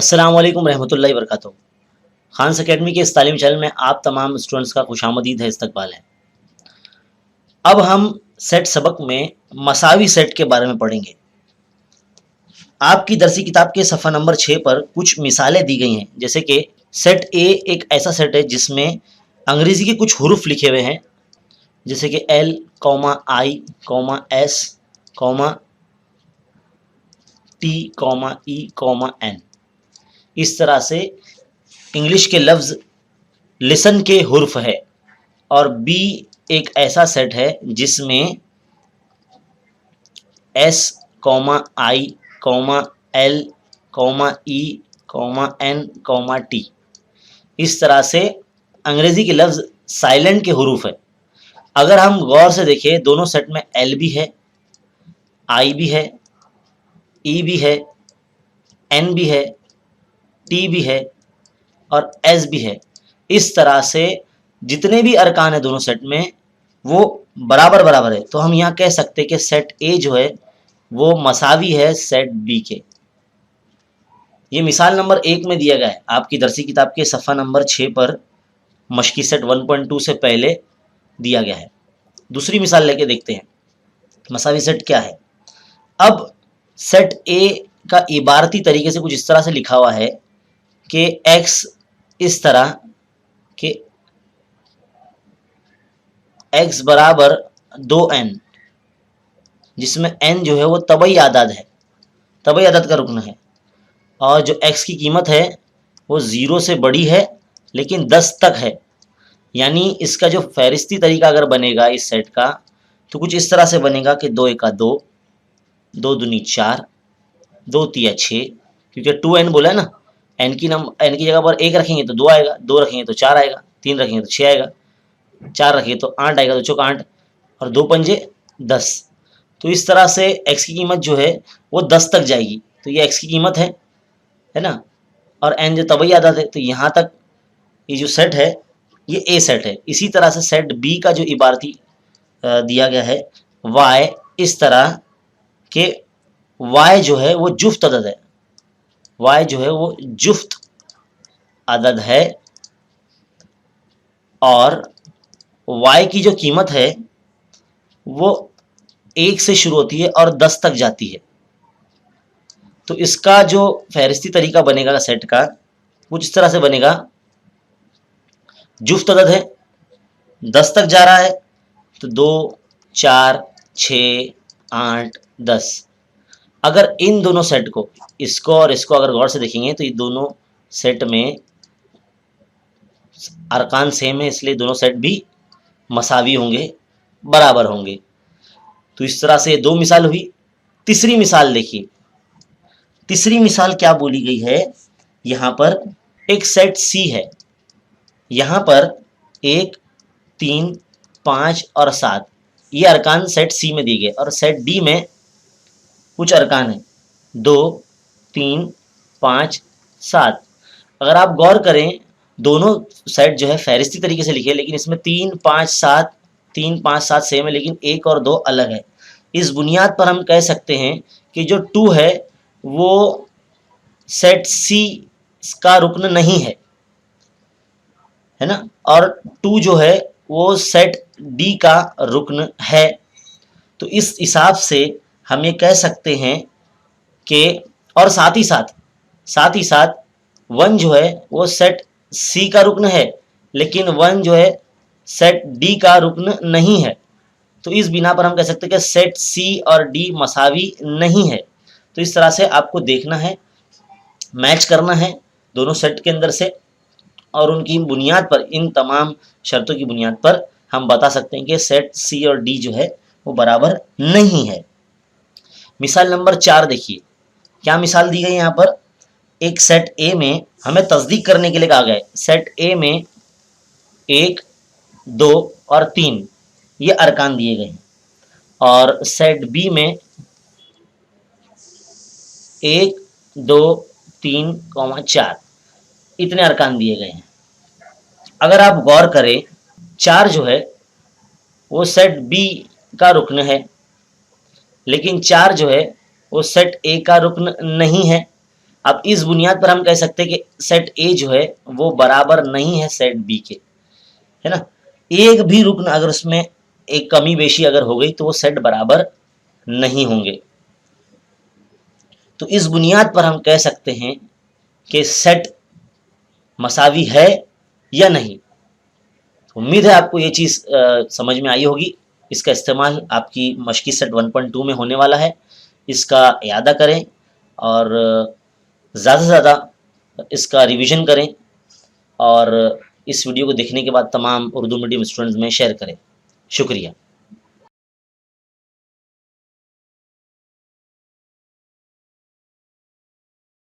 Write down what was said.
अस्सलाम वालेकुम रहमतुल्लाहि वबरकातुहू। खान्स अकेडमी के इस तालीम चैनल में आप तमाम स्टूडेंट्स का खुशामदीद है, इस्तकबाल है। अब हम सेट सबक में मसावी सेट के बारे में पढ़ेंगे। आपकी दरसी किताब के सफ़ा नंबर 6 पर कुछ मिसालें दी गई हैं, जैसे कि सेट ए एक ऐसा सेट है जिसमें अंग्रेज़ी के कुछ हुरूफ लिखे हुए हैं, जैसे कि एल, आई, एस, टी, ई, एन। इस तरह से इंग्लिश के लफ्ज़ लिसन के हुर्फ है। और बी एक ऐसा सेट है जिसमें एस, आई, एल, ई, एन, टी। इस तरह से अंग्रेजी के लफ्ज़ साइलेंट के हुरूफ है। अगर हम गौर से देखें, दोनों सेट में एल भी है, आई भी है, ई भी है, एन भी है, टी भी है और एस भी है। इस तरह से जितने भी अरकान है दोनों सेट में वो बराबर बराबर है। तो हम यहाँ कह सकते हैं कि सेट ए जो है वो मसावी है सेट बी के। ये मिसाल नंबर 1 में दिया गया है आपकी दरसी किताब के सफ़ा नंबर 6 पर, मशकी सेट 1.2 से पहले दिया गया है। दूसरी मिसाल लेके देखते हैं मसावी सेट क्या है। अब सेट ए का इबारती तरीके से कुछ इस तरह से लिखा हुआ है कि एक्स इस तरह कि x बराबर 2n, जिसमें n जो है वो तबई आदद है, तबई आदद का रुकन है। और जो x की कीमत है वो 0 से बड़ी है लेकिन 10 तक है। यानी इसका जो फहरिस्ती तरीका अगर बनेगा इस सेट का तो कुछ इस तरह से बनेगा कि 2 एका 2, 2 दूनी 4, 2 तिया 6, क्योंकि 2n बोला है ना। n की जगह पर 1 रखेंगे तो 2 आएगा, 2 रखेंगे तो 4 आएगा, 3 रखेंगे तो 6 आएगा, 4 रखेंगे तो 8 आएगा, तो चौक 8 और 2 पंजे 10। तो इस तरह से x की कीमत जो है वो 10 तक जाएगी। तो ये x की कीमत है ना। और n जो तबई आदत है, तो यहाँ तक ये जो सेट है ये ए सेट है। इसी तरह से सेट बी का जो इबारती दिया गया है y, इस तरह के y जो है वो जुफ्त अदद है, y जो है वो जुफ्त अदद है और y की जो कीमत है वो 1 से शुरू होती है और 10 तक जाती है। तो इसका जो फहरिस्ती तरीका बनेगा सेट का कुछ इस तरह से बनेगा। जुफ्त अदद है, 10 तक जा रहा है, तो 2, 4, 6, 8, 10। अगर इन दोनों सेट को, इसको और इसको अगर गौर से देखेंगे तो ये दोनों सेट में अरकान सेम है, इसलिए दोनों सेट भी मसावी होंगे, बराबर होंगे। तो इस तरह से 2 मिसाल हुई। तीसरी मिसाल देखिए, तीसरी मिसाल क्या बोली गई है। यहाँ पर एक सेट सी है, यहाँ पर 1, 3, 5 और 7 ये अरकान सेट सी में दिए गए और सेट डी में कुछ अरकान है 2, 3, 5, 7। अगर आप गौर करें दोनों सेट जो है फहरिस्ती तरीके से लिखे, लेकिन इसमें 3, 5, 7, 3, 5, 7 सेम है, लेकिन 1 और 2 अलग है। इस बुनियाद पर हम कह सकते हैं कि जो 2 है वो सेट सी का रुकन नहीं है ना, और 2 जो है वो सेट डी का रुकन है। तो इस हिसाब से हम ये कह सकते हैं कि, और साथ ही साथ 1 जो है वो सेट सी का रुकन है, लेकिन 1 जो है सेट डी का रुकन नहीं है। तो इस बिना पर हम कह सकते हैं कि सेट सी और डी मसावी नहीं है। तो इस तरह से आपको देखना है, मैच करना है दोनों सेट के अंदर से, और उनकी बुनियाद पर, इन तमाम शर्तों की बुनियाद पर हम बता सकते हैं कि सेट सी और डी जो है वो बराबर नहीं है। मिसाल नंबर 4 देखिए, क्या मिसाल दी गई यहाँ पर। एक सेट ए में हमें तस्दीक करने के लिए कहा गया है, सेट ए में 1, 2 और 3 ये अरकान दिए गए हैं, और सेट बी में 1, 2, 3, 4 इतने अरकान दिए गए हैं। अगर आप गौर करें, 4 जो है वो सेट बी का रुकन है, लेकिन 4 जो है वो सेट ए का रुकन नहीं है। अब इस बुनियाद पर हम कह सकते हैं कि सेट ए जो है वो बराबर नहीं है सेट बी के, है ना। एक भी रुकन अगर उसमें एक कमी बेशी अगर हो गई तो वो सेट बराबर नहीं होंगे। तो इस बुनियाद पर हम कह सकते हैं कि सेट मसावी है या नहीं। उम्मीद है आपको ये चीज़ समझ में आई होगी। इसका इस्तेमाल आपकी मश्की सेट 1.2 में होने वाला है। इसका इयादा करें और ज़्यादा से ज़्यादा इसका रिवीजन करें और इस वीडियो को देखने के बाद तमाम उर्दू मीडियम स्टूडेंट्स में शेयर करें। शुक्रिया।